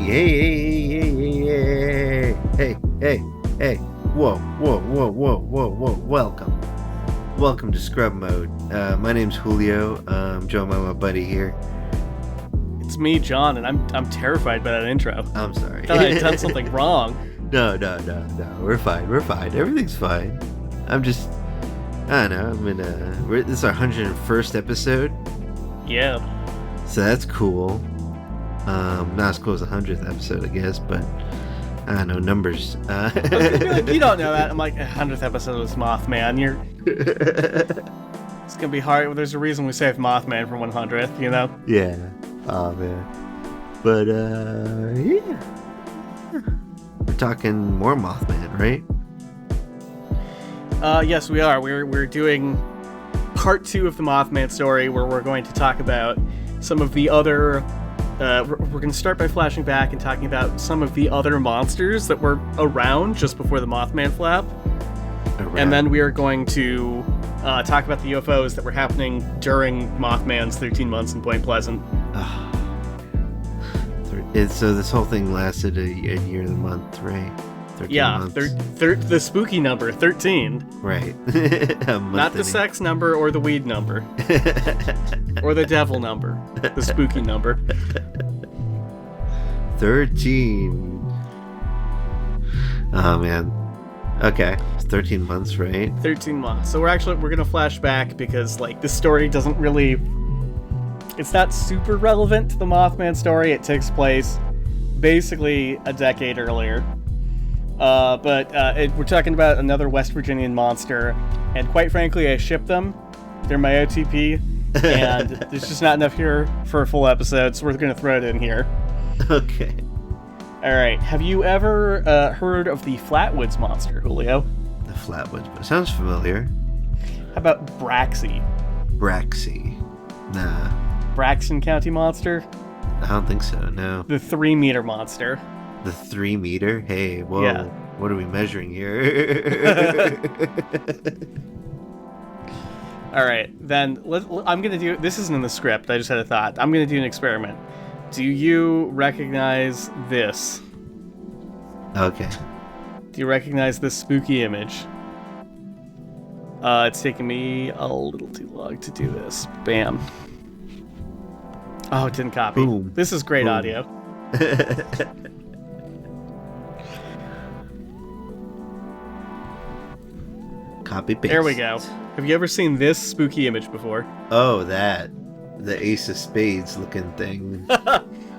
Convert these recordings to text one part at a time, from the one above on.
Hey. Whoa. Welcome to Scrub Mode. My name's Julio. I'm joined by my buddy here. It's me, John, and I'm terrified by that intro. I'm sorry. I thought I had done something wrong. No. We're fine. Everything's fine. I don't know. This is our 101st episode. Yeah. So that's cool. Not as cool as the 100th episode, I guess, but I don't know, numbers. I was gonna be like, you don't know that. I'm like, 100th episode was Mothman. It's gonna be hard. There's a reason we saved Mothman from 100th, you know? Yeah. Oh, man. But, yeah. We're talking more Mothman, right? Yes, we are. We're doing part 2 of the Mothman story, where we're going to talk about some of the other... we're going to start by flashing back and talking about some of the other monsters that were around just before the Mothman flap. And then we are going to talk about the UFOs that were happening during Mothman's 13 months in Point Pleasant. So this whole thing lasted a year and a month, right? 13 yeah, months. The spooky number, 13. Right. Not the sex number or the weed number. Or the devil number. The spooky number. 13. Oh, man. Okay. It's 13 months, right? 13 months. So we're going to flash back because, like, this story doesn't really... It's not super relevant to the Mothman story. It takes place basically a decade earlier. But we're talking about another West Virginian monster, and quite frankly, I ship them. They're my OTP, and there's just not enough here for a full episode, so we're going to throw it in here. Okay. Alright, have you ever heard of the Flatwoods monster, Julio? The Flatwoods, but it sounds familiar. How about Braxy? Braxy. Nah. Braxton County monster? I don't think so, no. The 3-meter monster. The 3 meter? Hey, whoa. Yeah. What are we measuring here? Alright, then I'm going to do... This isn't in the script, I just had a thought. I'm going to do an experiment. Do you recognize this? Okay. Do you recognize this spooky image? It's taking me a little too long to do this. Bam. Oh, it didn't copy. Boom. This is great Boom. audio. Copy paste. There we go. Have you ever seen this spooky image before? Oh, that. The Ace of Spades looking thing.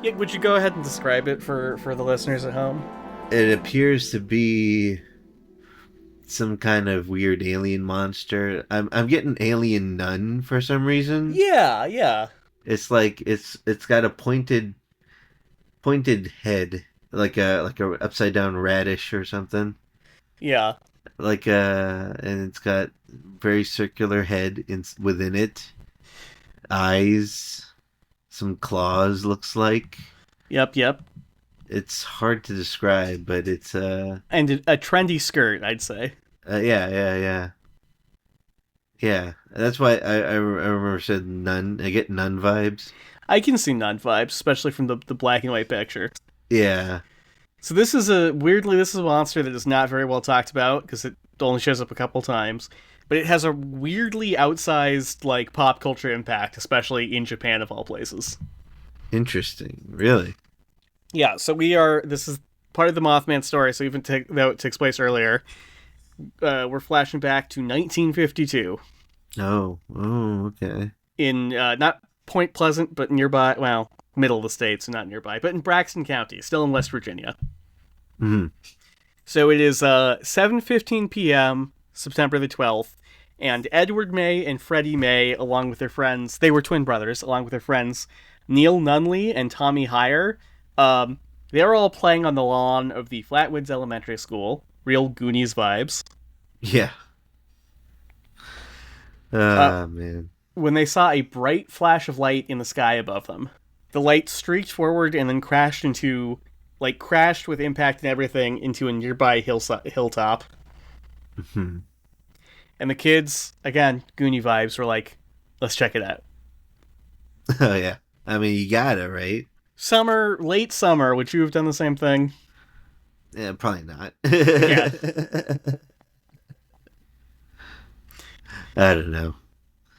Yeah, would you go ahead and describe it for the listeners at home? It appears to be some kind of weird alien monster. I'm getting alien nun for some reason. Yeah. It's like it's got a pointed head, like a upside down radish or something. Yeah. And it's got very circular head within it. Eyes, some claws, looks like. Yep. It's hard to describe, but it's and a trendy skirt, I'd say. Yeah. That's why I remember said nun. I get nun vibes. I can see nun vibes, especially from the black and white picture. Yeah. So this is a monster that is not very well talked about because it only shows up a couple times, but it has a weirdly outsized like pop culture impact, especially in Japan of all places. Interesting, really. Yeah. So this is part of the Mothman story. So even though it takes place earlier, we're flashing back to 1952. Oh, okay. In not Point Pleasant, but nearby. Well, middle of the state, so not nearby, but in Braxton County, still in West Virginia. Mm-hmm. So it is 7:15 p.m., September the 12th, and Edward May and Freddie May, along with their friends, they were twin brothers, along with their friends Neil Nunley and Tommy Heyer, they were all playing on the lawn of the Flatwoods Elementary School. Real Goonies vibes. Yeah. Man. When they saw a bright flash of light in the sky above them. The light streaked forward and then crashed with impact and everything into a nearby hilltop. Mm-hmm. And the kids, again, Goonie vibes, were like, let's check it out. Oh, yeah. I mean, you gotta, right? late summer, would you have done the same thing? Yeah, probably not. Yeah. I don't know.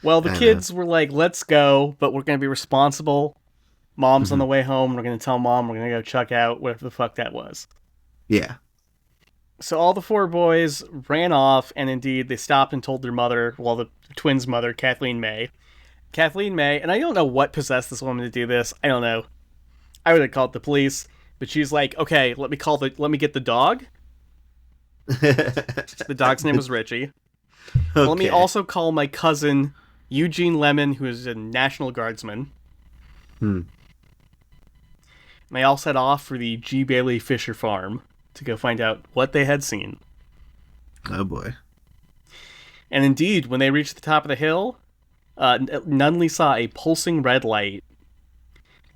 Well, the I don't know. kids were like, let's go, but we're going to be responsible. Mom's on Hmm. the way home. We're going to tell mom we're going to go check out whatever the fuck that was. Yeah. So all the four boys ran off, and indeed, they stopped and told their mother, well, the twins' mother, Kathleen May. Kathleen May, and I don't know what possessed this woman to do this. I don't know. I would have called the police, but she's like, okay, let me get the dog. The dog's name was Richie. Okay. Let me also call my cousin Eugene Lemon, who is a National Guardsman. Hmm. And they all set off for the G. Bailey Fisher farm to go find out what they had seen. Oh boy. And indeed, when they reached the top of the hill, Nunley saw a pulsing red light.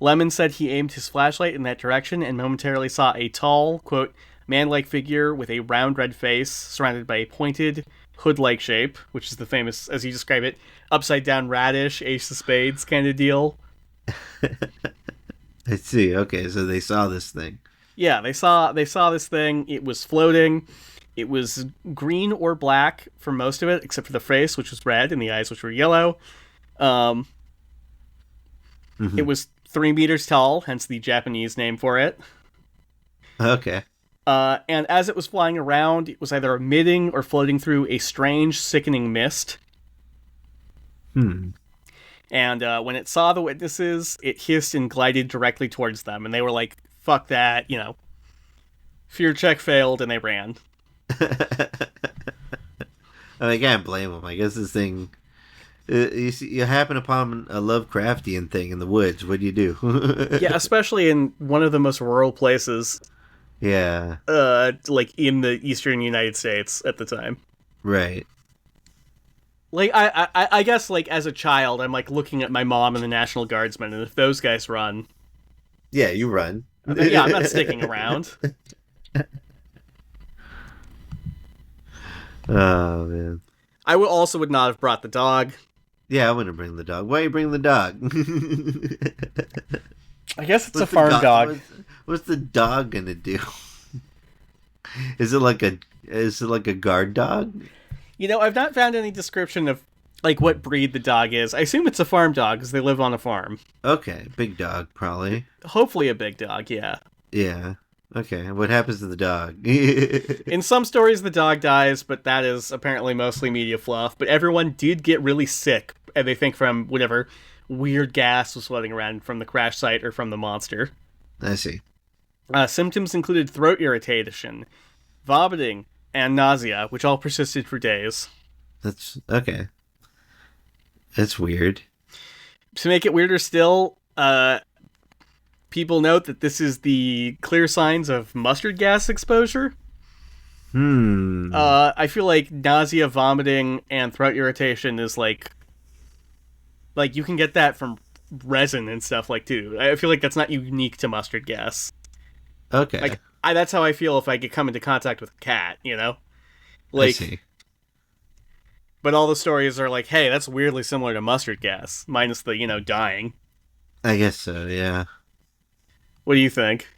Lemon said he aimed his flashlight in that direction and momentarily saw a tall, quote, man-like figure with a round red face surrounded by a pointed, hood-like shape, which is the famous, as you describe it, upside-down radish, ace of spades kind of deal. I see. Okay, so they saw this thing. Yeah, they saw this thing. It was floating. It was green or black for most of it, except for the face, which was red, and the eyes, which were yellow. Mm-hmm. It was 3 meters tall, hence the Japanese name for it. Okay. And as it was flying around, it was either emitting or floating through a strange, sickening mist. Hmm. And when it saw the witnesses, it hissed and glided directly towards them. And they were like, fuck that, Fear check failed, and they ran. I can't blame them. I guess this thing. You happen upon a Lovecraftian thing in the woods. What do you do? Yeah, especially in one of the most rural places. Yeah. Like in the eastern United States at the time. Right. Like I guess like as a child, I'm like looking at my mom and the National Guardsmen, and if those guys run, Yeah, you run. yeah, I'm not sticking around. Oh man. I would not have brought the dog. Yeah, I wouldn't bring the dog. Why you bring the dog? I guess it's a farm dog. What's the dog gonna do? Is it like a guard dog? I've not found any description of like what breed the dog is. I assume it's a farm dog because they live on a farm. Okay, big dog probably. Hopefully a big dog, yeah. Yeah. Okay, what happens to the dog? In some stories the dog dies, but that is apparently mostly media fluff. But everyone did get really sick, and they think from whatever weird gas was floating around from the crash site or from the monster. I see. Symptoms included throat irritation, vomiting, and nausea, which all persisted for days. That's okay. That's weird. To make it weirder still, people note that this is the clear signs of mustard gas exposure. I feel like nausea, vomiting, and throat irritation is like you can get that from resin and stuff like too. I feel like that's not unique to mustard gas. Okay. Like that's how I feel if I get come into contact with a cat, I Like, see. but all the stories are like, hey, that's weirdly similar to mustard gas, minus the, dying. I guess so, yeah. What do you think?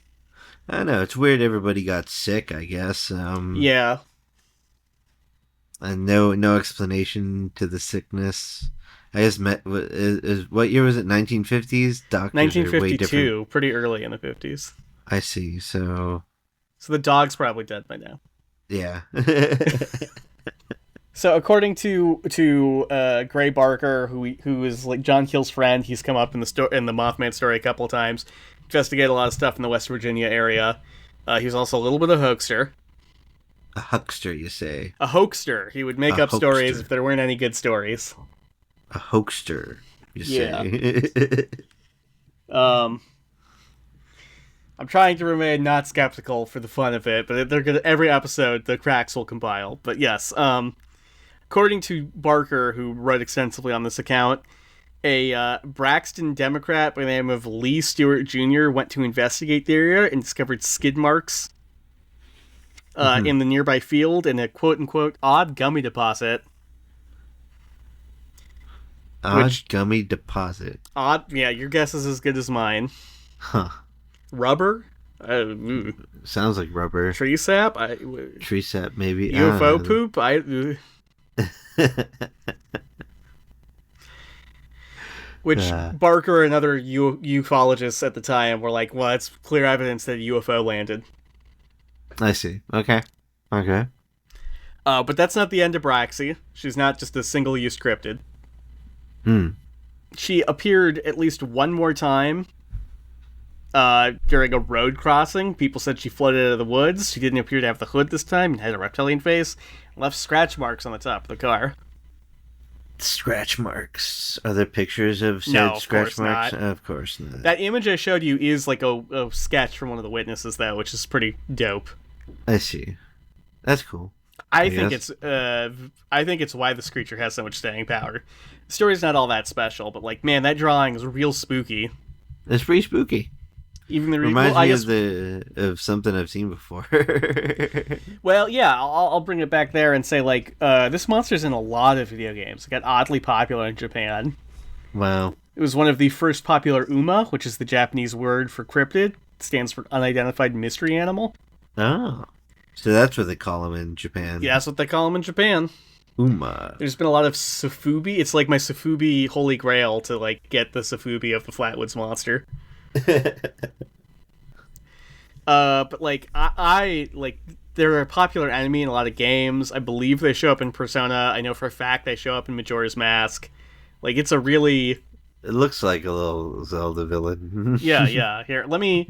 I don't know. It's weird everybody got sick, I guess. Yeah. And no explanation to the sickness. I guess what year was it? 1950s? Doctors are way different. 1952, pretty early in the 50s. I see. So the dog's probably dead by now. yeah. So according to Gray Barker, who is like John Keel's friend, he's come up in the Mothman story a couple of times. Investigate a lot of stuff in the West Virginia area. He's also a little bit of a hoaxer. A huckster, you say? A hoaxer. He would make up stories if there weren't any good stories. A hoaxer, you say? I'm trying to remain not skeptical for the fun of it, but every episode the cracks will compile. But yes, according to Barker, who wrote extensively on this account, a Braxton Democrat by the name of Lee Stewart Jr. went to investigate the area and discovered skid marks in the nearby field and a quote-unquote odd gummy deposit. Odd gummy deposit. Odd, yeah, your guess is as good as mine. Huh. Rubber? Sounds like rubber. Tree sap? Tree sap, maybe. UFO poop? Which Barker and other ufologists at the time were like, well, it's clear evidence that a UFO landed. I see. Okay. Okay. But that's not the end of Braxy. She's not just a single-use cryptid. She appeared at least one more time during a road crossing. People said she floated out of the woods. She didn't appear to have the hood this time and had a reptilian face. Left scratch marks on the top of the car. Scratch marks. Are there pictures of said no, of scratch course marks? Not. Of course not. That image I showed you is like a sketch from one of the witnesses, though, which is pretty dope. I see. That's cool. I think it's why this creature has so much staying power. The story's not all that special, but like, man, that drawing is real spooky. It's pretty spooky. Even the reminds me of something I've seen before. Well, yeah, I'll bring it back there and say like this monster's in a lot of video games. It got oddly popular in Japan. Wow. It was one of the first popular UMA, which is the Japanese word for cryptid. It stands for unidentified mystery animal. Oh. So that's what they call them in Japan. Yeah, that's what they call them in Japan. UMA. There's been a lot of Sofubi. It's like my Sofubi holy grail to like get the Sofubi of the Flatwoods monster. But like I like they're a popular enemy in a lot of games. I believe they show up in Persona. I know for a fact they show up in Majora's Mask. Like it's a really It looks like a little Zelda villain. yeah. Here, let me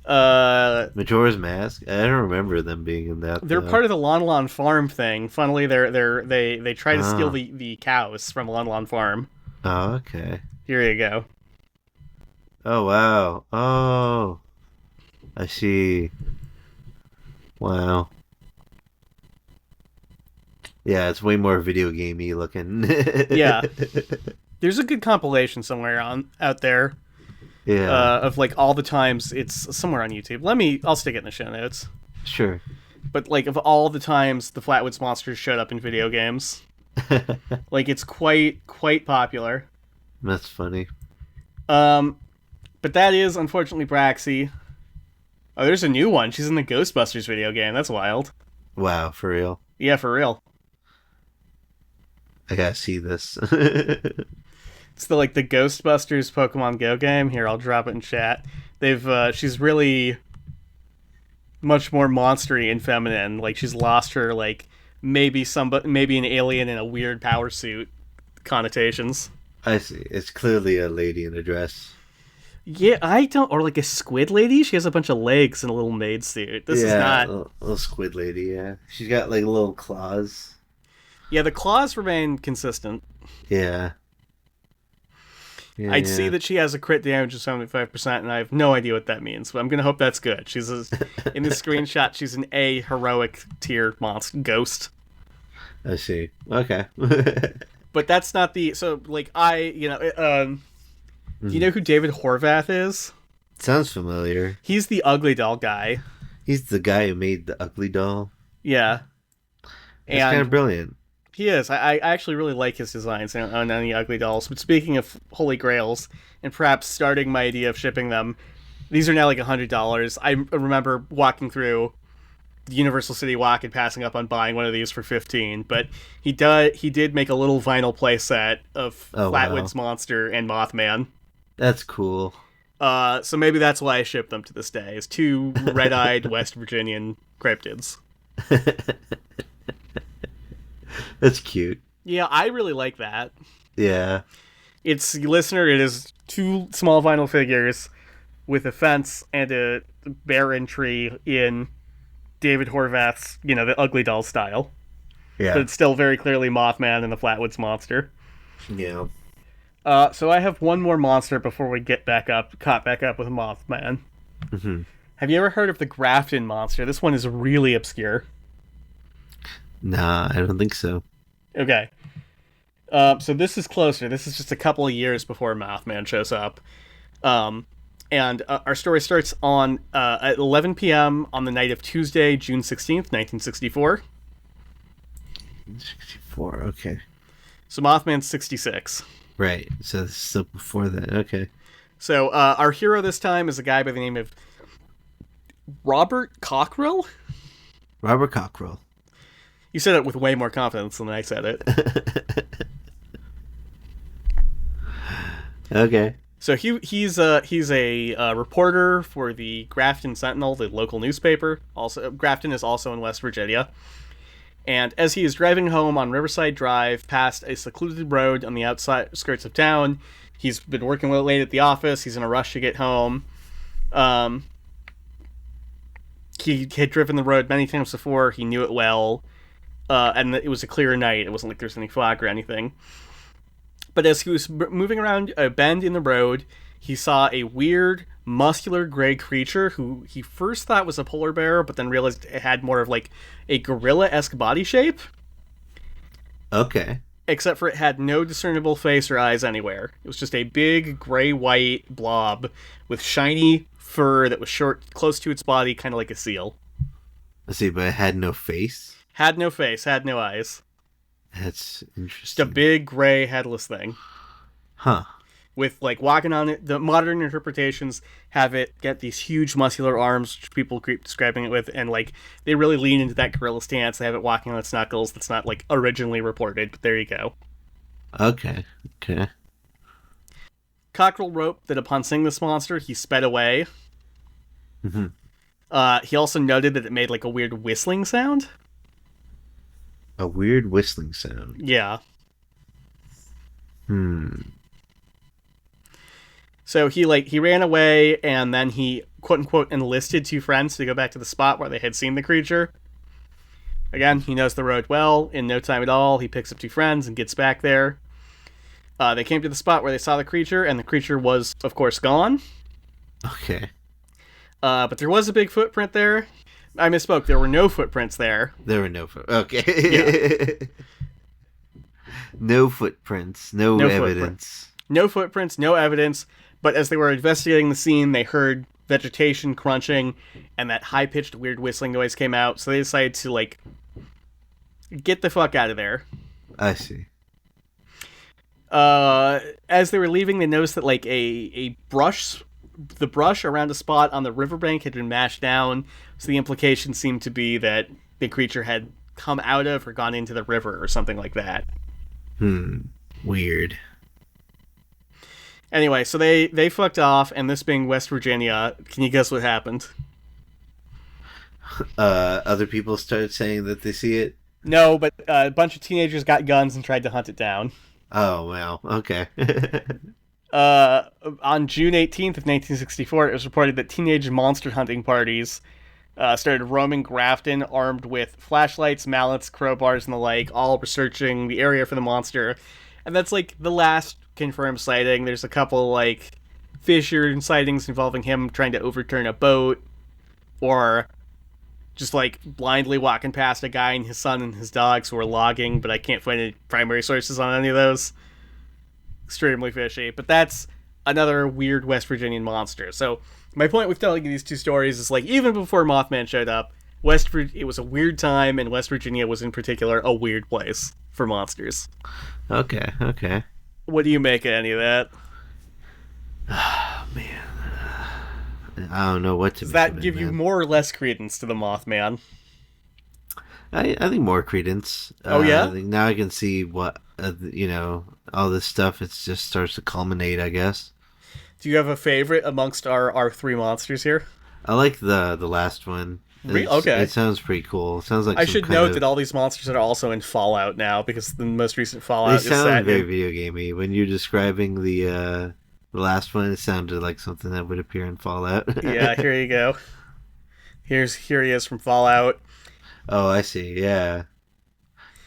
Majora's Mask? I don't remember them being in that. They're part of the Lon Lon Farm thing. Funnily, they try to steal the cows from Lon Lon Farm. Oh, okay. Here you go. Oh, wow. Oh. I see. Wow. Yeah, it's way more video gamey looking. Yeah. There's a good compilation somewhere out there. Yeah. Of like all the times it's somewhere on YouTube. I'll stick it in the show notes. Sure. But like of all the times the Flatwoods monsters showed up in video games, like it's quite popular. That's funny. But that is unfortunately Braxy. Oh, there's a new one. She's in the Ghostbusters video game. That's wild. Wow, for real? Yeah, for real. I gotta see this. It's the Ghostbusters Pokemon Go game. Here, I'll drop it in chat. She's really much more monstery and feminine. Like she's lost her maybe an alien in a weird power suit connotations. I see. It's clearly a lady in a dress. Yeah, or like a squid lady. She has a bunch of legs and a little maid suit. This is not a little squid lady. Yeah, she's got like little claws. Yeah, the claws remain consistent. Yeah. I'd see that she has a crit damage of 75%, and I have no idea what that means, but I'm going to hope that's good. In this screenshot, she's an A heroic tier monster ghost. I see. Okay. But that's not the... So, like, do you know who David Horvath is? Sounds familiar. He's the Ugly Doll guy. He's the guy who made the Ugly Doll? Yeah. It's kind of brilliant. He is. I actually really like his designs on the Ugly Dolls. But speaking of Holy Grails, and perhaps starting my idea of shipping them, these are now like $100. I remember walking through the Universal City Walk and passing up on buying one of these for $15. But he did make a little vinyl playset of Flatwoods Monster and Mothman. That's cool. So maybe that's why I ship them to this day, is two red-eyed West Virginian cryptids. That's cute. Yeah, I really like that. Yeah. It is two small vinyl figures with a fence and a barren tree in David Horvath's, the Ugly Doll style. Yeah. But it's still very clearly Mothman and the Flatwoods monster. Yeah. So I have one more monster before we caught back up with Mothman. Mm-hmm. Have you ever heard of the Grafton monster? This one is really obscure. Nah, I don't think so. Okay. So this is closer. This is just a couple of years before Mothman shows up. And our story starts at 11 p.m. on the night of Tuesday, June 16th, 1964. 64, okay. So Mothman's 66. Right, so this is still before that, okay. So our hero this time is a guy by the name of Robert Cockrell. Robert Cockrell. You said it with way more confidence than I said it. Okay. So he's a reporter for the Grafton Sentinel, the local newspaper. Also, Grafton is also in West Virginia. And as he is driving home on Riverside Drive past a secluded road on the outskirts of town, he's been working late at the office. He's in a rush to get home. He had driven the road many times before. He knew it well. And it was a clear night. It wasn't like there was any fog or anything. But as he was moving around a bend in the road, he saw a weird, muscular gray creature who he first thought was a polar bear, but then realized it had more of like a gorilla-esque body shape. Okay. Except for it had no discernible face or eyes anywhere. It was just a big, gray-white blob with shiny fur that was short, close to its body, kind of like a seal. Let's see, but it had no face? Had no face, had no eyes. That's interesting. Just a big, gray, headless thing. Huh. With, like, walking on it. The modern interpretations have it get these huge muscular arms, which people keep describing it with, and, like, they really lean into that gorilla stance. They have it walking on its knuckles. That's not, like, originally reported, but there you go. Okay. Cockrell wrote that upon seeing this monster, he sped away. Mm-hmm. He also noted that it made, like, a weird whistling sound. A weird whistling sound. Yeah. So he ran away, and then he quote unquote enlisted two friends to go back to the spot where they had seen the creature. Again, he knows the road well. In no time at all, he picks up two friends and gets back there. They came to the spot where they saw the creature, and the creature was, of course, gone. Okay. But there was a big footprint there. I misspoke. There were no footprints there. There were no footprints. Okay. Yeah. No footprints. No evidence. No footprints, no evidence. But as they were investigating the scene, they heard vegetation crunching, and that high-pitched weird whistling noise came out. So they decided to, like, get the fuck out of there. I see. As they were leaving, they noticed that, like, the brush around a spot on the riverbank had been mashed down. So the implication seemed to be that the creature had come out of or gone into the river or something like that. Weird. Anyway, so they fucked off, and this being West Virginia, can you guess what happened? Other people started saying that they see it? No, but a bunch of teenagers got guns and tried to hunt it down. Oh, wow. Okay. On June 18th of 1964, it was reported that teenage monster hunting parties started roaming Grafton armed with flashlights, mallets, crowbars, and the like, all researching the area for the monster. And that's, like, the last confirmed sighting. There's a couple, like, Fisher sightings involving him trying to overturn a boat, or just, like, blindly walking past a guy and his son and his dogs who were logging, but I can't find any primary sources on any of those. Extremely fishy. But that's another weird West Virginian monster. So my point with telling you these two stories is, like, even before Mothman showed up, it was a weird time, and West Virginia was in particular a weird place for monsters. Okay. What do you make of any of that? Oh, man. I don't know what to Does make that of it, give you man. more or less credence to the Mothman? I think more credence. Oh, yeah? I think now I can see what, all this stuff, it just starts to culminate, I guess. Do you have a favorite amongst our three monsters here? I like the last one. Okay. It sounds pretty cool. It sounds like I should note that all these monsters are also in Fallout now, because the most recent Fallout They sound is set very in... video gamey. When you're describing the last one, it sounded like something that would appear in Fallout. Yeah, here you go. Here he is from Fallout. Oh, I see. Yeah.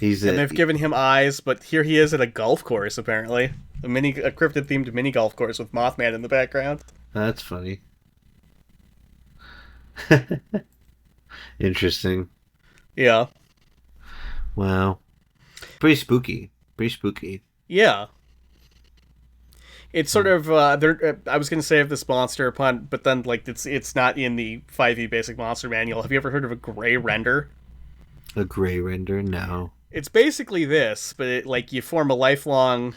And they've given him eyes, but here he is at a golf course, apparently. A cryptid-themed mini golf course with Mothman in the background. That's funny. Interesting. Yeah. Wow. Pretty spooky. Yeah. It's sort of I was going to say of this monster but then, like, it's not in the 5e basic monster manual. Have you ever heard of a gray render? A gray render? No. It's basically this, but you form a lifelong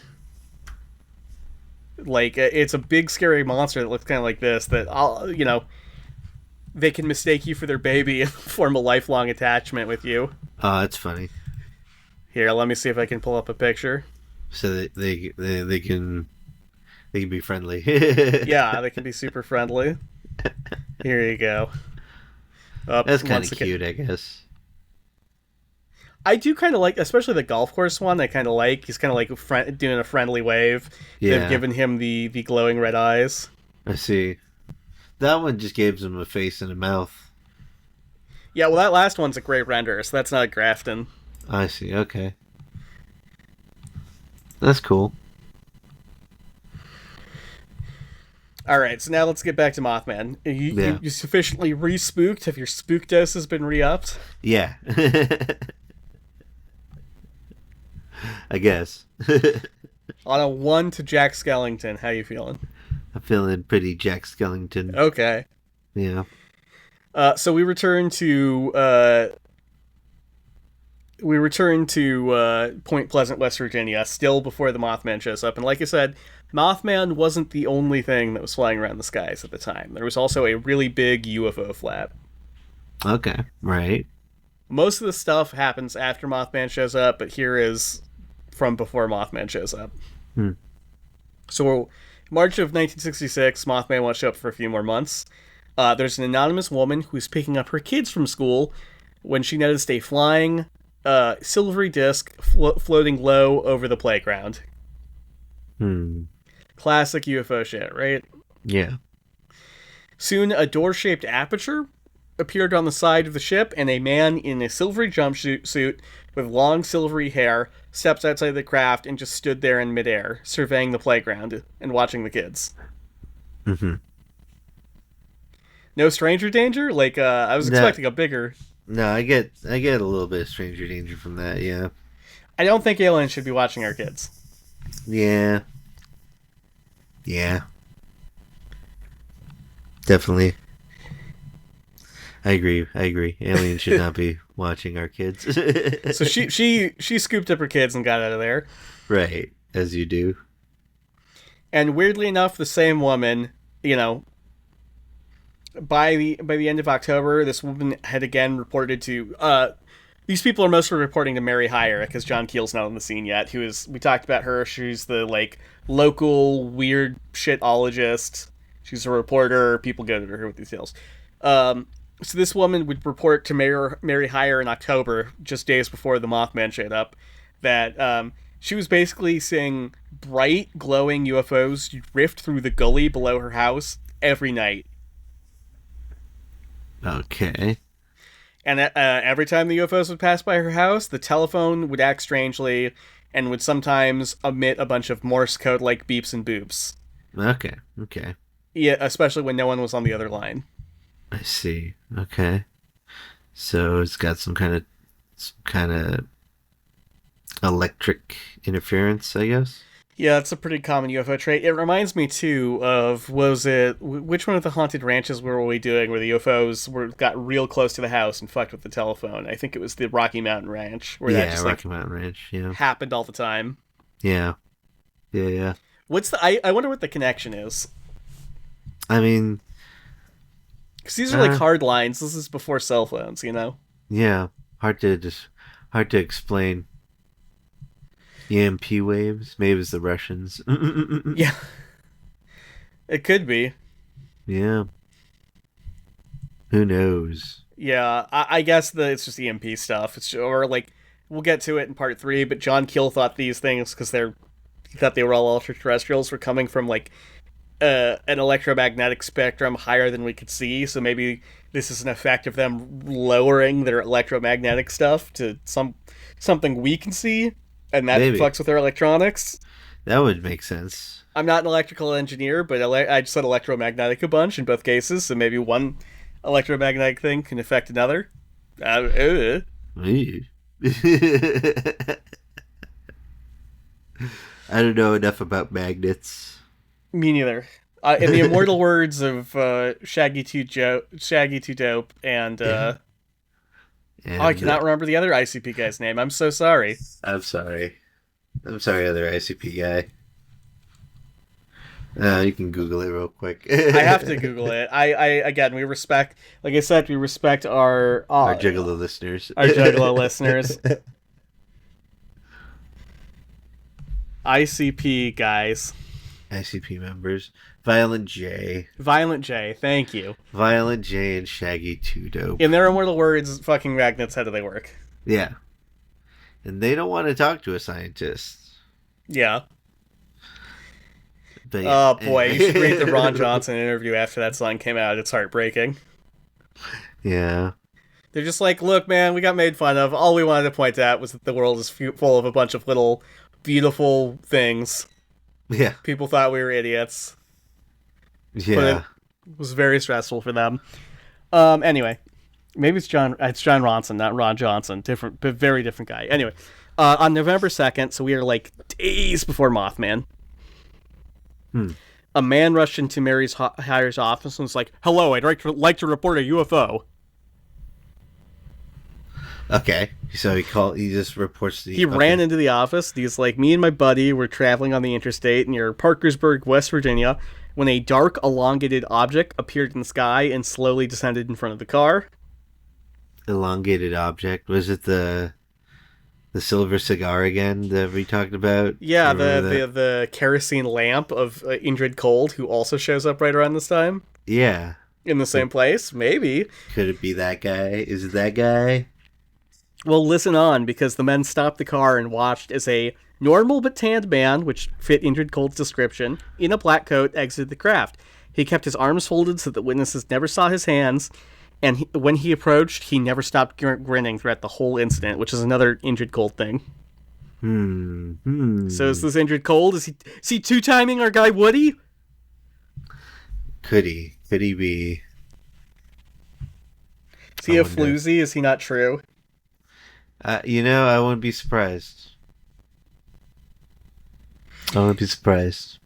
Like it's a big scary monster that looks kind of like this. That they can mistake you for their baby and form a lifelong attachment with you. Oh, that's funny. Here, let me see if I can pull up a picture. So that they can be friendly. Yeah, they can be super friendly. Here you go. That's kind of cute, I guess. I do kind of like, especially the golf course one. I kind of like. He's kind of like doing a friendly wave. Yeah. They've given him the glowing red eyes. I see. That one just gives him a face and a mouth. Yeah, well, that last one's a great render, so that's not Grafton. I see. Okay. That's cool. All right, so now let's get back to Mothman. You sufficiently re-spooked? Have your spook doses been re-upped? Yeah. I guess. On a 1 to Jack Skellington, how you feeling? I'm feeling pretty Jack Skellington. Okay. Yeah. So we return to Point Pleasant, West Virginia, still before the Mothman shows up. And like I said, Mothman wasn't the only thing that was flying around the skies at the time. There was also a really big UFO flap. Okay, right. Most of the stuff happens after Mothman shows up, but here is from before Mothman shows up. So, March of 1966, Mothman won't show up for a few more months. There's an anonymous woman who's picking up her kids from school when she noticed a flying silvery disc floating low over the playground. Classic UFO shit, right? Yeah. Soon, a door-shaped aperture appeared on the side of the ship, and a man in a silvery jumpsuit with long silvery hair stepped outside the craft and just stood there in midair, surveying the playground and watching the kids. No stranger danger? Like, I was expecting a bigger... No, I get a little bit of stranger danger from that, yeah. I don't think aliens should be watching our kids. Yeah. Yeah. Definitely. I agree. Aliens should not be watching our kids. So she scooped up her kids and got out of there. Right, as you do. And weirdly enough, the same woman, by the end of October, this woman had again reported to these people are mostly reporting to Mary Hyre because John Keel's not on the scene yet. We talked about her. She's the local weird shitologist. She's a reporter. People go to her with these tales. So this woman would report to Mary Hyre in October, just days before the Mothman showed up, that she was basically seeing bright, glowing UFOs rift through the gully below her house every night. Okay. And every time the UFOs would pass by her house, the telephone would act strangely and would sometimes emit a bunch of Morse code-like beeps and boops. Okay. Yeah, especially when no one was on the other line. I see. Okay. So it's got some kind of electric interference, I guess? Yeah, it's a pretty common UFO trait. It reminds me, too, of, which one of the haunted ranches were we doing where the UFOs got real close to the house and fucked with the telephone? I think it was the Rocky Mountain Ranch. Where that just, Rocky Mountain Ranch, yeah. Happened all the time. Yeah. Yeah. I wonder what the connection is. I mean... Because these are hard lines. This is before cell phones, Yeah. Hard to explain. EMP waves? Maybe it's the Russians. Yeah. It could be. Yeah. Who knows? Yeah, I guess it's just EMP stuff. We'll get to it in part 3, but John Keel thought these things, because he thought they were all extraterrestrials, were coming from, an electromagnetic spectrum higher than we could see, so maybe this is an effect of them lowering their electromagnetic stuff to something we can see, and that fucks with their electronics. That would make sense. I'm not an electrical engineer, but I just said electromagnetic a bunch in both cases, so maybe one electromagnetic thing can affect another. I don't know enough about magnets. Me neither. In the immortal words of Shaggy Too Dope and I cannot remember the other ICP guy's name. I'm so sorry. I'm sorry, other ICP guy. You can Google it real quick. I have to Google it. I again, we respect, like I said, we respect Our Juggalo listeners. our Juggalo listeners. ICP guys. ICP members. Violent J. Violent J, thank you. Violent J and Shaggy 2 Dope. In their immortal words, fucking magnets, how do they work? Yeah. And they don't want to talk to a scientist. Yeah. But yeah. Oh boy, you should read the Ron Johnson interview after that song came out. It's heartbreaking. Yeah. They're just like, look, man, we got made fun of. All we wanted to point out was that the world is full of a bunch of little beautiful things. Yeah. People thought we were idiots. Yeah. But it was very stressful for them. Anyway, maybe it's John Ronson, not Ron Johnson. Different, but very different guy. Anyway, on November 2nd, so we are like days before Mothman. A man rushed into Mary's Hire's office and was like, "Hello, I'd like to report a UFO." Okay, so he just reports He ran into the office. He's like, "Me and my buddy were traveling on the interstate near Parkersburg, West Virginia, when a dark, elongated object appeared in the sky and slowly descended in front of the car." Elongated object? Was it the silver cigar again that we talked about? Yeah, the kerosene lamp of Indrid Cold, who also shows up right around this time. Yeah. In the same place, maybe. Could it be that guy? Is it that guy? Well, listen on, because the men stopped the car and watched as a normal but tanned man, which fit Indrid Cold's description, in a black coat exited the craft. He kept his arms folded so that witnesses never saw his hands, and when he approached, he never stopped grinning throughout the whole incident, which is another Indrid Cold thing. So is this Indrid Cold? Is he two-timing our guy Woody? Could he? Could he be? Is he a floozy? Is he not true? I wouldn't be surprised. I wouldn't be surprised.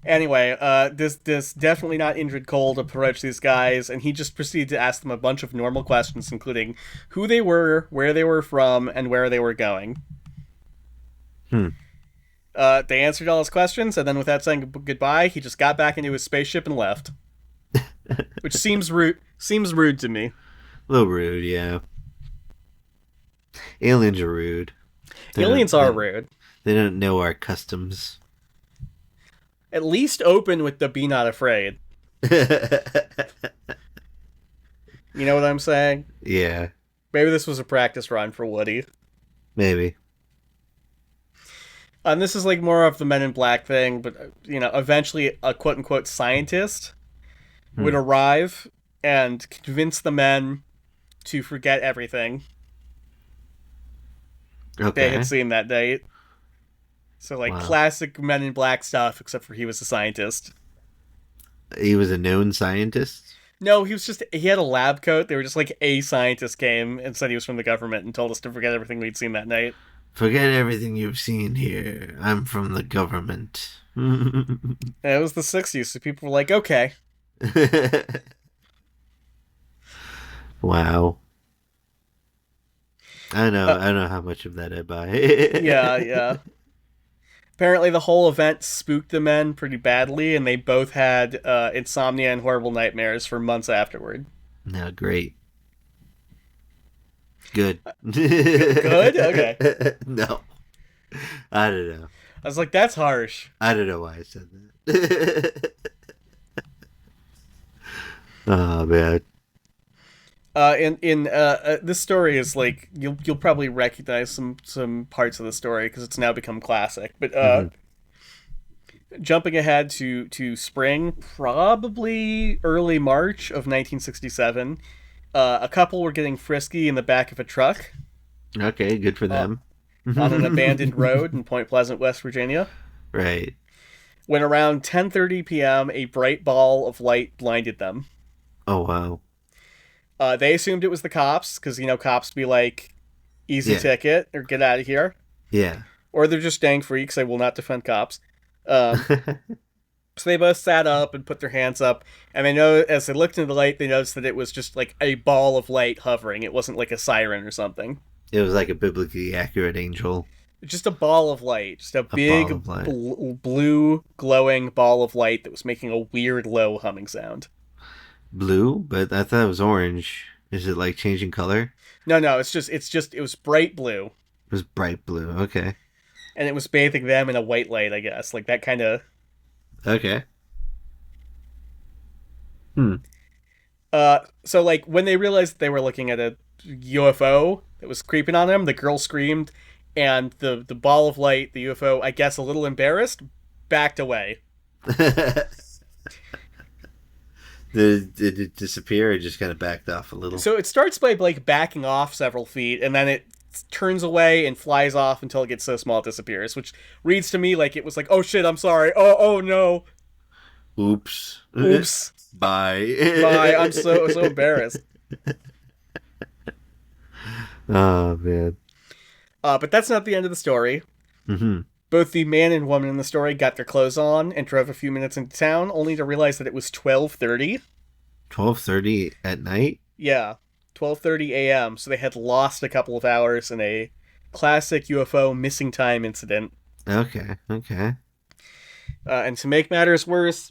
Anyway, this definitely not Indrid Cold approached these guys, and he just proceeded to ask them a bunch of normal questions, including who they were, where they were from, and where they were going. They answered all his questions, and then without saying goodbye, he just got back into his spaceship and left. Which seems rude. Seems rude to me. A little rude, yeah. Aliens are rude. Aliens are rude. They don't know our customs. At least open with the "be not afraid." You know what I'm saying? Yeah. Maybe this was a practice run for Woody. Maybe. And this is like more of the Men in Black thing, but eventually a quote-unquote scientist would arrive and convince the men to forget everything they had seen that day. So, classic Men in Black stuff, except for he was a scientist. He was a known scientist? No, he had a lab coat. They were just like, a scientist came and said he was from the government and told us to forget everything we'd seen that night. Forget everything you've seen here. I'm from the government. And it was the 60s, so people were like, okay. Wow. I don't know how much of that I buy. Yeah. Apparently the whole event spooked the men pretty badly, and they both had insomnia and horrible nightmares for months afterward. No, great. Good. Good? Okay. No. I don't know. I was like, that's harsh. I don't know why I said that. Oh, man. This story is like you'll probably recognize some parts of the story because it's now become classic. But jumping ahead to spring, probably early March of 1967, a couple were getting frisky in the back of a truck. Okay, good for them. On an abandoned road in Point Pleasant, West Virginia. Right. When around 10:30 p.m., a bright ball of light blinded them. Oh, wow. They assumed it was the cops, because, cops be like, easy ticket, or get out of here. Yeah. Or they're just dang freaks, I will not defend cops. So they both sat up and put their hands up, and as they looked into the light, they noticed that it was just like a ball of light hovering. It wasn't like a siren or something. It was like a biblically accurate angel. Just a ball of light. Just a A ball big of light. blue glowing ball of light that was making a weird low humming sound. Blue, but I thought it was orange. Is it like changing color? No, it was bright blue. It was bright blue. Okay. And it was bathing them in a white light, I guess. Like that kind of. Okay. Hmm. So like when they realized they were looking at a UFO that was creeping on them, the girl screamed, and the ball of light, the UFO, I guess a little embarrassed, backed away. Did it disappear or just kind of backed off a little? So it starts by like backing off several feet, and then it turns away and flies off until it gets so small it disappears, which reads to me like it was like, oh shit, I'm sorry. Oh no. Oops. Oops. Bye. Bye. I'm so embarrassed. Oh man. But that's not the end of the story. Mm-hmm. Both the man and woman in the story got their clothes on and drove a few minutes into town, only to realize that it was 12:30. 12:30 at night? Yeah, 12:30 a.m. So they had lost a couple of hours in a classic UFO missing time incident. Okay. And to make matters worse,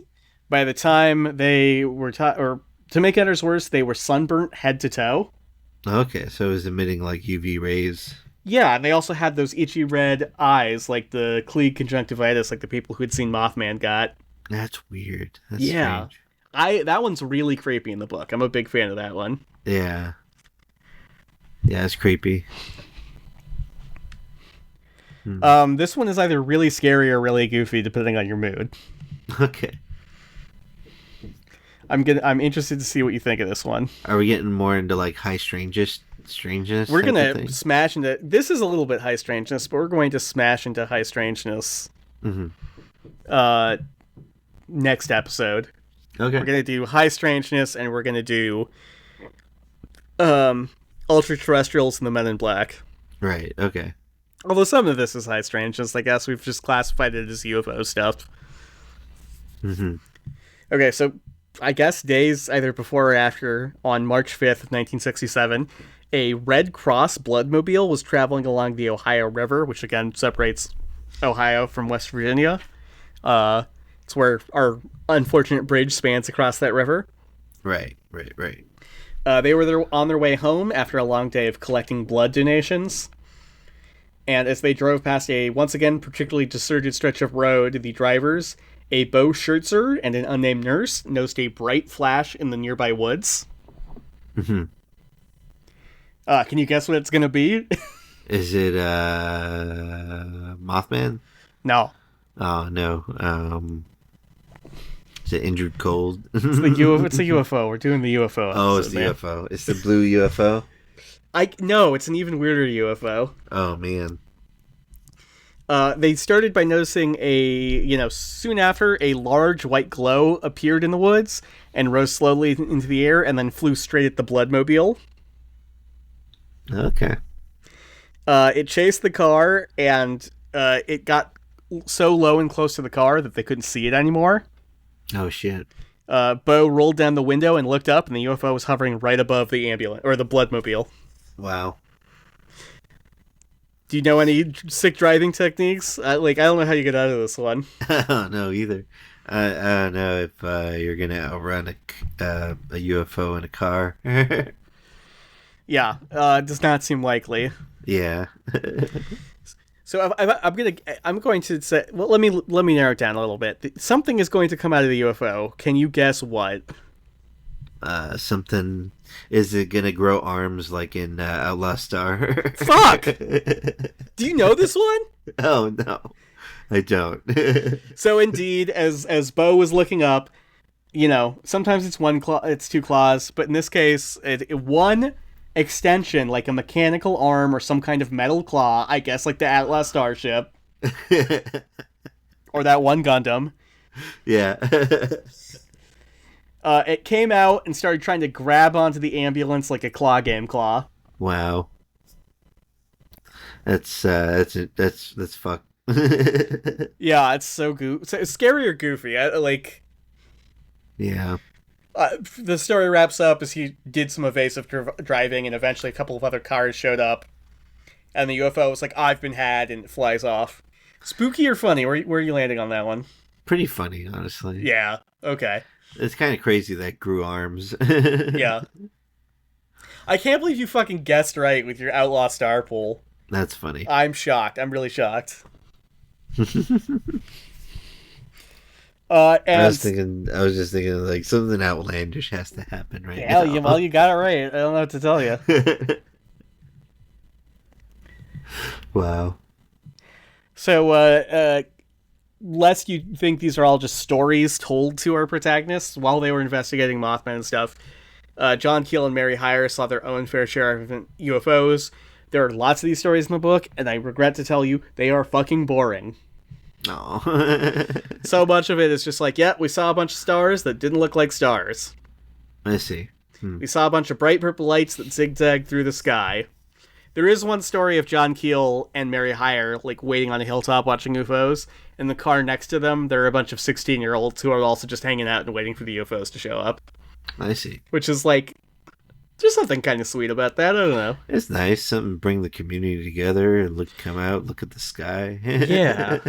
by the time they were to make matters worse, they were sunburnt head to toe. Okay, so it was emitting like UV rays. Yeah, and they also had those itchy red eyes, like the Klieg conjunctivitis, like the people who had seen Mothman got. That's weird. That's yeah. strange. That one's really creepy in the book. I'm a big fan of that one. Yeah. Yeah, it's creepy. This one is either really scary or really goofy, depending on your mood. Okay. I'm interested to see what you think of this one. Are we getting more into like high strangeness? We're gonna smash into. This is a little bit high strangeness, but we're going to smash into high strangeness. Mm-hmm. Next episode. Okay. We're gonna do high strangeness, and we're gonna do ultra terrestrials and the Men in Black. Right. Okay. Although some of this is high strangeness, I guess we've just classified it as UFO stuff. Mm-hmm. Okay, so I guess days either before or after, on March 5th, 1967, a Red Cross bloodmobile was traveling along the Ohio River, which again separates Ohio from West Virginia. It's where our unfortunate bridge spans across that river. Right. They were on their way home after a long day of collecting blood donations. And as they drove past a, once again, particularly deserted stretch of road, the drivers, a Bo Schertzer and an unnamed nurse, noticed a bright flash in the nearby woods. Mm-hmm. Can you guess what it's going to be? Is it Mothman? No. Oh no. Is it Injured Cold? It's a UFO. We're doing the UFO. Oh, it's the UFO. It's the blue UFO. No, it's an even weirder UFO. Oh man. They started by noticing soon after, a large white glow appeared in the woods and rose slowly into the air and then flew straight at the bloodmobile. Okay. It chased the car and it got so low and close to the car that they couldn't see it anymore. Oh shit. Bo rolled down the window and looked up, and the UFO was hovering right above the ambulance or the bloodmobile. Wow. Do you know any sick driving techniques? I don't know how you get out of this one. I don't know either. I don't know if you're gonna outrun a UFO in a car. Yeah, does not seem likely. Yeah. So I'm going to say, well, let me narrow it down a little bit. Something is going to come out of the UFO. Can you guess what? Something. Is it gonna grow arms like in Outlaw Star? Fuck! Do you know this one? Oh no, I don't. So indeed, as Bo was looking up, sometimes it's one claw, it's two claws, but in this case, one extension, like a mechanical arm or some kind of metal claw, I guess, like the Outlaw Starship, or that one Gundam. Yeah. It came out and started trying to grab onto the ambulance like a claw game claw. Wow. That's fuck. Yeah, it's so it's scary or goofy. Yeah. The story wraps up as he did some evasive driving, and eventually a couple of other cars showed up. and the UFO is like, I've been had, and it flies off. Spooky or funny? Where are you landing on that one? Pretty funny, honestly. Yeah. Okay. It's kind of crazy that grew arms. Yeah. I can't believe you fucking guessed right with your Outlaw Star pool. That's funny. I'm shocked. I'm really shocked. And I was just thinking like something outlandish has to happen right now. Well, you got it right. I don't know what to tell you. Wow. So, lest you think these are all just stories told to our protagonists while they were investigating Mothman and stuff, John Keel and Mary Hyre saw their own fair share of UFOs. There are lots of these stories in the book, and I regret to tell you, they are fucking boring. Oh. So much of it is just like, yeah, we saw a bunch of stars that didn't look like stars. I see. We saw a bunch of bright purple lights that zigzagged through the sky. There is one story of John Keel and Mary Hyre, like, waiting on a hilltop watching UFOs. In the car next to them, there are a bunch of 16-year-olds who are also just hanging out and waiting for the UFOs to show up. I see. Which is, like, there's something kind of sweet about that. I don't know. It's nice. Something bring the community together and come out, look at the sky. Yeah.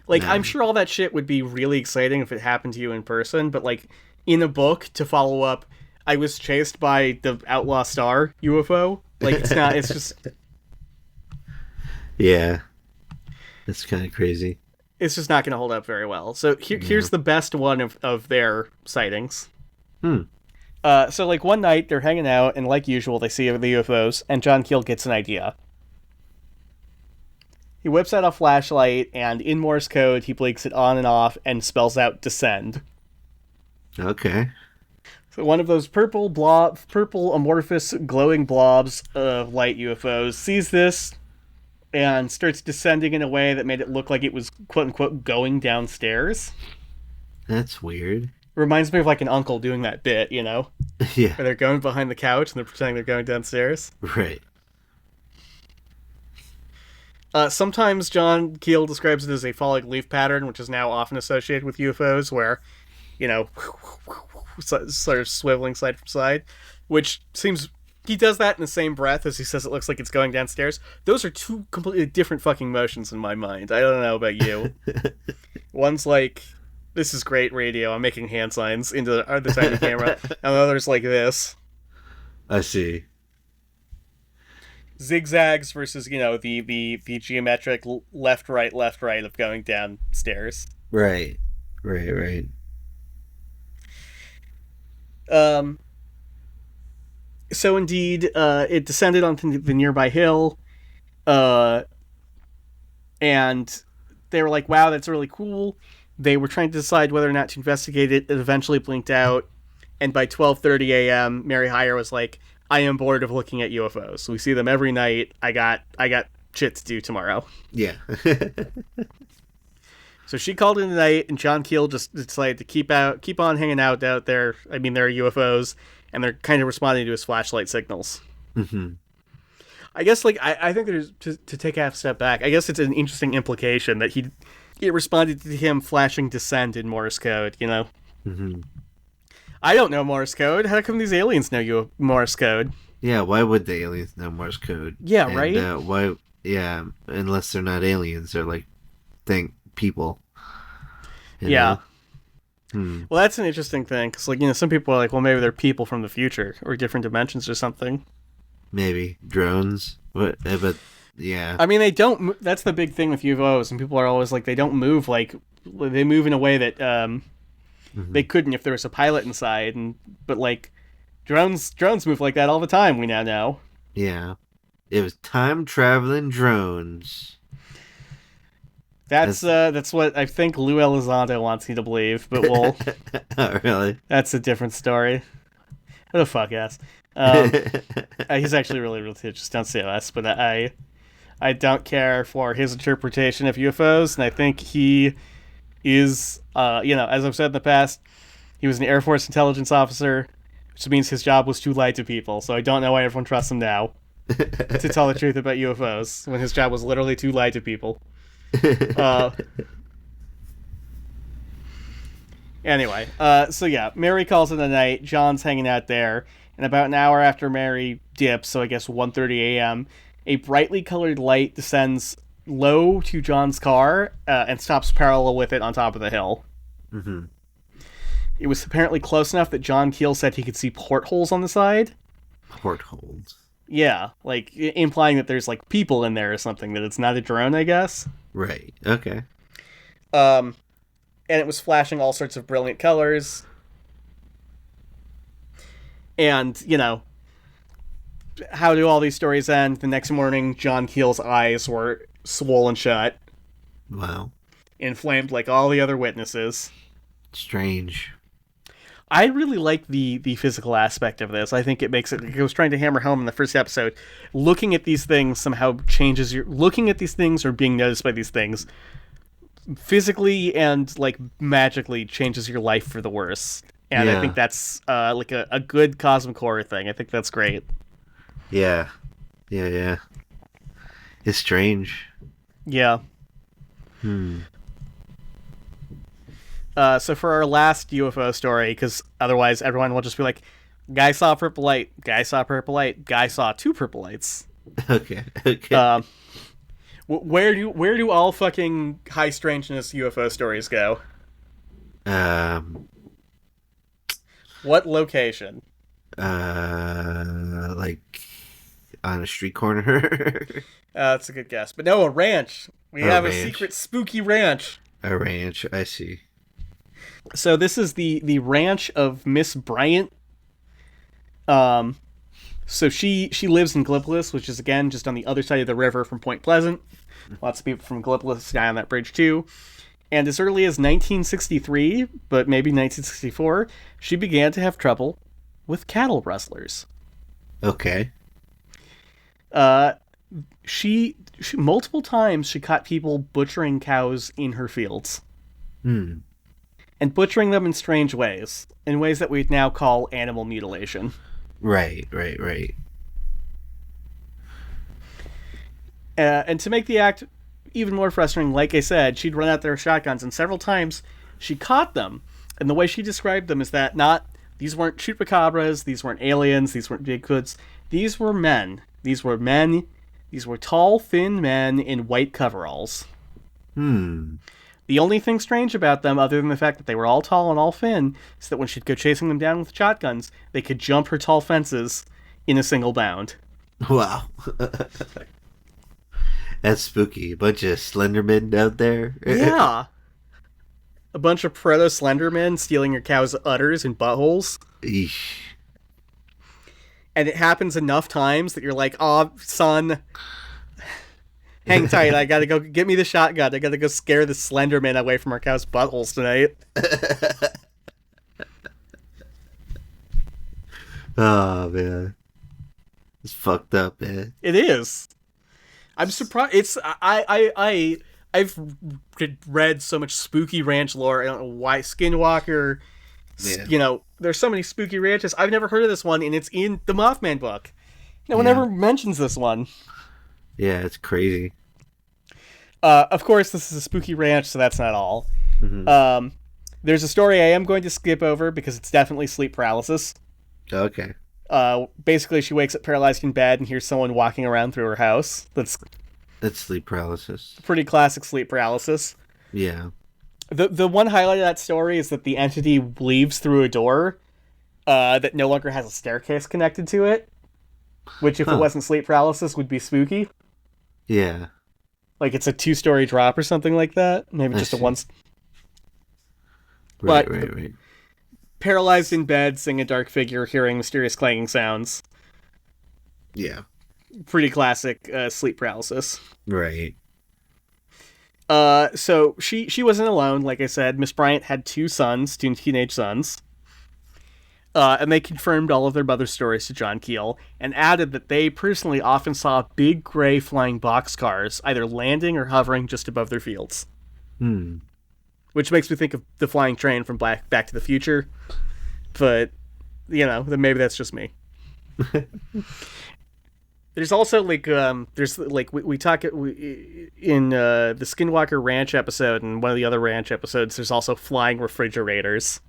Like, I'm sure all that shit would be really exciting if it happened to you in person, but, like, in a book, to follow up, I was chased by the Outlaw Star UFO. Like, it's not, it's just... Yeah. That's kind of crazy. It's just not going to hold up very well. So here's the best one of their sightings. So, like, one night, they're hanging out, and like usual, they see the UFOs, and John Keel gets an idea. He whips out a flashlight, and in Morse code, he blinks it on and off, and spells out descend. Okay. So one of those purple amorphous glowing blobs of light UFOs sees this, and starts descending in a way that made it look like it was, quote-unquote, going downstairs. That's weird. Reminds me of, like, an uncle doing that bit, you know? Yeah. Where they're going behind the couch and they're pretending they're going downstairs. Right. Sometimes John Keel describes it as a falling leaf pattern, which is now often associated with UFOs, where, you know, sort of swiveling side from side, which seems... He does that in the same breath as he says it looks like it's going downstairs. Those are two completely different fucking motions in my mind. I don't know about you. One's like... This is great radio. I'm making hand signs into the tiny camera. And the other's like this. I see. Zigzags versus, you know, the geometric left, right of going downstairs. Right. Right. So indeed, it descended onto the nearby hill. And they were like, wow, that's really cool. They were trying to decide whether or not to investigate it. It eventually blinked out, and by 12:30 a.m., Mary Hyre was like, "I am bored of looking at UFOs. We see them every night. I got shit to do tomorrow." Yeah. So she called in the night, and John Keel just decided to keep on hanging out there. I mean, there are UFOs, and they're kind of responding to his flashlight signals. Mm-hmm. I guess, like, I think there's to take a half step back. I guess it's an interesting implication that it responded to him flashing descend in Morse code, you know? Mm-hmm. I don't know Morse code. How come these aliens know Morse code? Yeah, why would the aliens know Morse code? Yeah, right? Why? Yeah, unless they're not aliens, they're like people. Yeah. Well, that's an interesting thing, because, like, you know, some people are like, well, maybe they're people from the future or different dimensions or something. Maybe drones, but yeah. I mean, they don't. That's the big thing with UFOs, and people are always like, they don't move like they move in a way that they couldn't if there was a pilot inside. But like drones move like that all the time. We now know. Yeah, it was time traveling drones. That's what I think Lou Elizondo wants you to believe, but we'll. Oh, really? That's a different story. What a fuck ass. He's actually really just don't say us, but I don't care for his interpretation of UFOs, and I think he is, you know, as I've said in the past, he was an Air Force intelligence officer, which means his job was to lie to people, so I don't know why everyone trusts him now to tell the truth about UFOs, when his job was literally to lie to people. Anyway, so yeah, Mary calls in the night, John's hanging out there, and about an hour after Mary dips, so I guess 1:30 a.m., a brightly colored light descends low to John's car and stops parallel with it on top of the hill. Mm-hmm. It was apparently close enough that John Keel said he could see portholes on the side. Portholes? Yeah, like implying that there's like people in there or something, that it's not a drone, I guess. Right. Okay. And it was flashing all sorts of brilliant colors. And, you know, how do all these stories end? The next morning, John Keel's eyes were swollen shut. Wow. Inflamed like all the other witnesses. Strange. I really like the physical aspect of this. I think it makes it... I was trying to hammer home in the first episode. Looking at these things somehow changes your... Looking at these things or being noticed by these things physically and, like, magically changes your life for the worse. And I think that's, like, a good cosmic horror thing. I think that's great. Yeah. Yeah. It's strange. Yeah. So for our last UFO story, because otherwise everyone will just be like, guy saw purple light, guy saw purple light, guy saw two purple lights. Okay. Where do all fucking high strangeness UFO stories go? What location? Like on a street corner. That's a good guess, but no, a ranch. We have a secret spooky ranch. A ranch, I see. So this is the ranch of Miss Bryant. So she lives in Gallipolis, which is again just on the other side of the river from Point Pleasant. Lots of people from Gallipolis die on that bridge too. And as early as 1963, but maybe 1964, she began to have trouble with cattle rustlers. Okay. She multiple times she caught people butchering cows in her fields. And butchering them in strange ways, in ways that we'd now call animal mutilation. Right. And to make the act even more frustrating, like I said, she'd run out there with shotguns, and several times she caught them. And the way she described them is that these weren't chupacabras, these weren't aliens, these weren't Bigfoots. These were men. These were tall, thin men in white coveralls. The only thing strange about them, other than the fact that they were all tall and all thin, is that when she'd go chasing them down with shotguns, they could jump her tall fences in a single bound. Wow. That's spooky. A bunch of Slendermen out there. Yeah. A bunch of proto-Slendermen stealing your cow's udders and buttholes. Eesh. And it happens enough times that you're like, oh, son, hang tight. I gotta go get me the shotgun. I gotta go scare the Slenderman away from our cow's buttholes tonight. Oh, man. It's fucked up, man. It is. I'm surprised. I've read so much spooky ranch lore. I don't know why. Skinwalker. Yeah. You know, there's so many spooky ranches. I've never heard of this one, and it's in the Mothman book. No one ever mentions this one. Yeah, it's crazy. Of course, this is a spooky ranch, so that's not all. Mm-hmm. There's a story I am going to skip over because it's definitely sleep paralysis. Okay. Basically, she wakes up paralyzed in bed and hears someone walking around through her house. That's sleep paralysis. Pretty classic sleep paralysis. Yeah. The one highlight of that story is that the entity leaves through a door that no longer has a staircase connected to it, which if it wasn't sleep paralysis would be spooky. Yeah. Like it's a 2-story drop or something like that. Maybe just a one. Right. Paralyzed in bed, seeing a dark figure, hearing mysterious clanging sounds. Yeah. Pretty classic sleep paralysis. Right. So she wasn't alone. Like I said, Miss Bryant had two teenage sons. And they confirmed all of their mother's stories to John Keel and added that they personally often saw big gray flying boxcars either landing or hovering just above their fields. Which makes me think of the flying train from Back to the Future. But, you know, then maybe that's just me. There's also, like, we talk in the Skinwalker Ranch episode and one of the other ranch episodes, there's also flying refrigerators.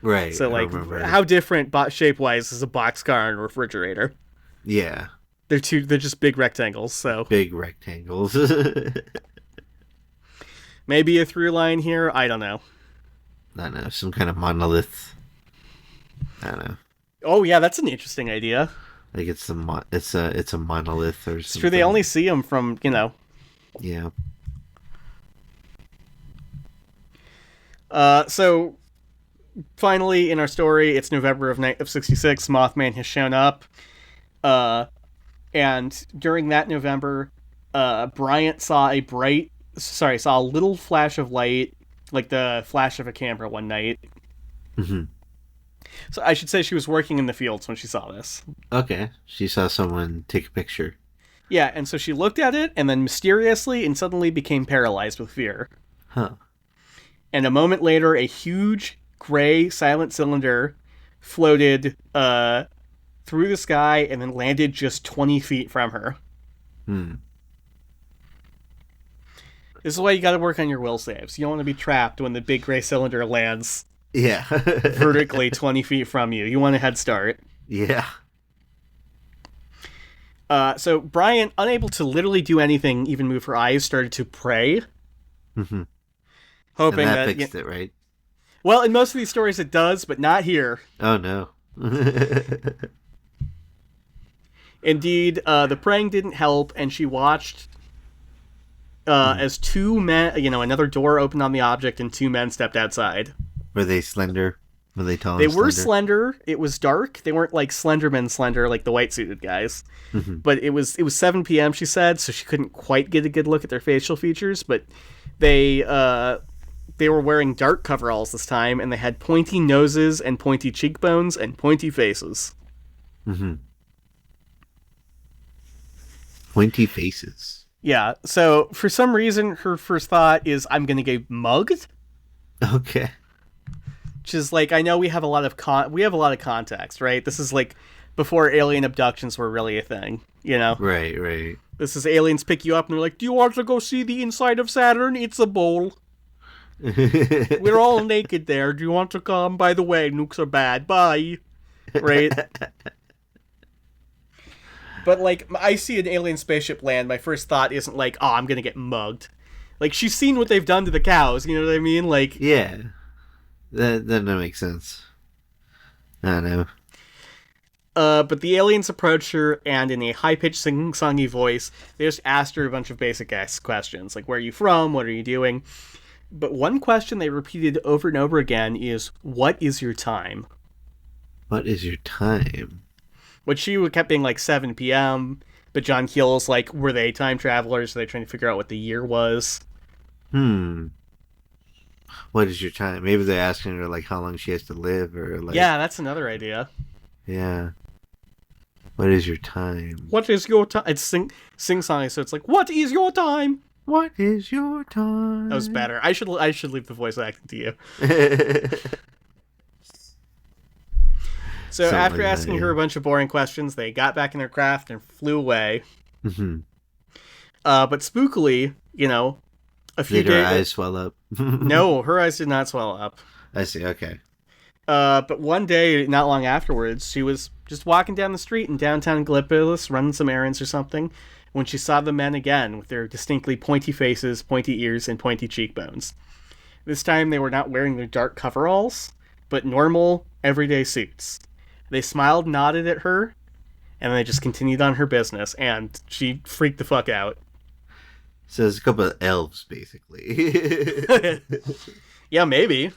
Right, So I like, remember. how different shape wise is a boxcar and a refrigerator? Yeah, They're just big rectangles. So big rectangles. maybe a through line here. I don't know. I don't know, some kind of monolith. I don't know. Oh yeah, that's an interesting idea. Like it's a monolith or It's true. They only something. see them from Yeah. So finally in our story, it's November of '66. Mothman has shown up. Uh, and during that November, Bryant saw a little flash of light, like the flash of a camera one night. Hmm. So I should say she was working in the fields when she saw this. Okay. She saw someone take a picture. Yeah, and so she looked at it and then mysteriously and suddenly became paralyzed with fear. Huh. And a moment later, a huge gray silent cylinder floated through the sky and then landed just 20 feet from her. Hmm. This is why you gotta work on your will saves. You don't want to be trapped when the big gray cylinder lands Yeah. vertically 20 feet from you. You want a head start. Yeah. So Bryant, unable to literally do anything, even move her eyes, started to pray, Hmm. And hoping that that. fixed it, right? Well, in most of these stories it does, but not here. Oh no. Indeed, the praying didn't help, and she watched as two men, another door opened on the object, and two men stepped outside. Were they slender? Were they tall? They and were slender? slender. It was dark. They weren't like Slenderman slender, like the white suited guys. Hmm. But it was 7 p.m. She said, so she couldn't quite get a good look at their facial features. But they were wearing dark coveralls this time, and they had pointy noses and pointy cheekbones and pointy faces. Hmm. Pointy faces. Yeah. So for some reason, her first thought is, "I'm gonna get mugged." Okay. Which is like, I know we have a lot of context, right? This is like before alien abductions were really a thing, Right, right. This is aliens pick you up and they're like, "Do you want to go see the inside of Saturn? It's a bowl. We're all naked there. Do you want to come? By the way, nukes are bad. Bye." Right? But like, I see an alien spaceship land, my first thought isn't like, "Oh, I'm gonna get mugged." Like, she's seen what they've done to the cows, you know what I mean? Like, Yeah. That makes sense. I don't know. But the aliens approached her, and in a high-pitched sing-songy voice, they just asked her a bunch of basic questions, like, where are you from, what are you doing? But one question they repeated over and over again is, what is your time? What is your time? Which she kept being like 7 p.m., but John Keel's like, were they time travelers? Are they trying to figure out what the year was? What is your time? Maybe they're asking her like how long she has to live, or like, Yeah, that's another idea. yeah. What is your time? What is your time? It's sing-songy, so it's like, what is your time? What is your time? That was better. I should leave the voice acting to you. So Something after like that, asking yeah. her a bunch of boring questions, they got back in their craft and flew away. Mm-hmm. But spookily, a few Did her days. eyes swell up? No, her eyes did not swell up. I see. Okay. But one day, not long afterwards, she was just walking down the street in downtown Gallipolis, running some errands or something, when she saw the men again with their distinctly pointy faces, pointy ears, and pointy cheekbones. This time, they were not wearing their dark coveralls, but normal, everyday suits. They smiled, nodded at her, and they just continued on her business, and she freaked the fuck out. So there's a couple of elves, basically. Yeah, maybe.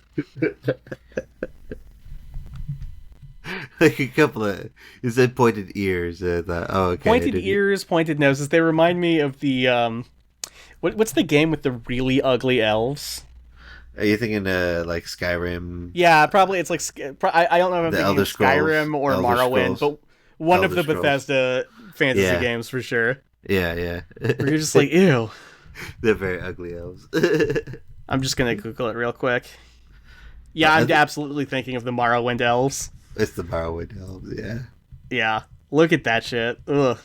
Like a couple of, you said pointed ears. I thought, oh, okay. Pointed ears, pointed noses. They remind me of the what's the game with the really ugly elves? Are you thinking like Skyrim? Yeah, probably it's like I don't know if I'm The thinking Elder of Skyrim Scrolls. or Elder Morrowind, Scrolls. but one of Elder the Scrolls. Bethesda fantasy Yeah. games for sure. Yeah, yeah. Where you're just like, ew. They're very ugly elves. I'm just gonna Google it real quick. Yeah, I'm absolutely thinking of the Morrowind elves. It's the Morrowind elves, yeah. Yeah, look at that shit. Ugh.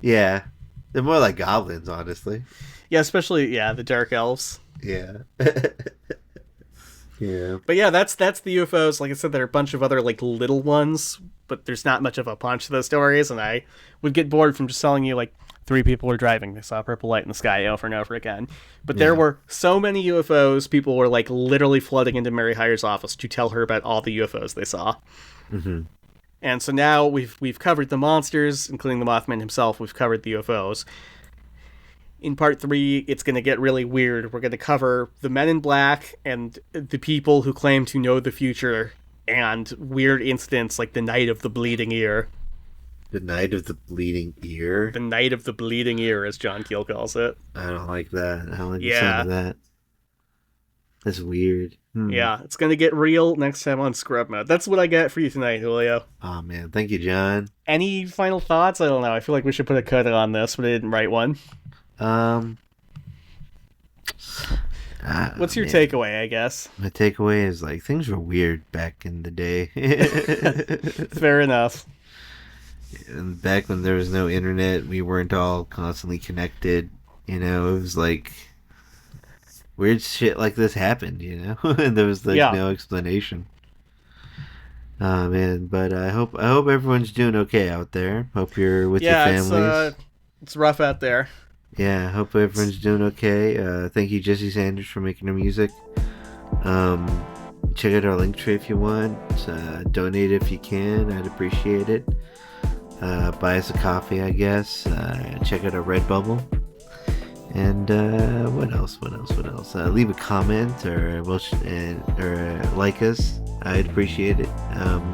Yeah. They're more like goblins, honestly. Yeah, especially the dark elves. Yeah. Yeah. But yeah, that's the UFOs. Like I said, there are a bunch of other like little ones, but there's not much of a punch to those stories, and I would get bored from just telling you like 3 people were driving, they saw a purple light in the sky over and over again. But there were so many UFOs, people were like literally flooding into Mary Hyre's office to tell her about all the UFOs they saw. Mm-hmm. And so now we've covered the monsters, including the Mothman himself. We've covered the UFOs. In part 3, it's going to get really weird. We're going to cover the Men in Black and the people who claim to know the future and weird incidents like the Night of the Bleeding Ear. The Night of the Bleeding Ear? The Night of the Bleeding Ear, as John Keel calls it. I don't like that. I don't like the sound of that. That's weird. Yeah, it's going to get real next time on Scrub Mode. That's what I got for you tonight, Julio. Oh, man. Thank you, John. Any final thoughts? I don't know. I feel like we should put a cut on this, but I didn't write one. What's your takeaway, I guess? My takeaway is, like, things were weird back in the day. Fair enough. And back when there was no internet, we weren't all constantly connected. You know, it was like weird shit like this happened, you know? And there was like no explanation. Oh man, but I hope everyone's doing okay out there. Hope you're with your families. It's rough out there. Yeah, hope everyone's doing okay. Thank you, Jesse Sanders, for making our music. Check out our link tree if you want. Donate if you can. I'd appreciate it. Buy us a coffee, I guess. Check out our Redbubble. And what else? Leave a comment or like us. I'd appreciate it.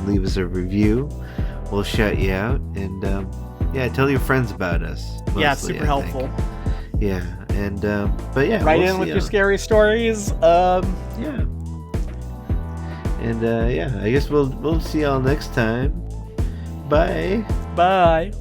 Leave us a review. We'll shout you out. And tell your friends about us. Mostly, yeah, super helpful. Yeah, and but yeah, write in with your scary stories. Yeah. And I guess we'll see y'all next time. Bye. Bye.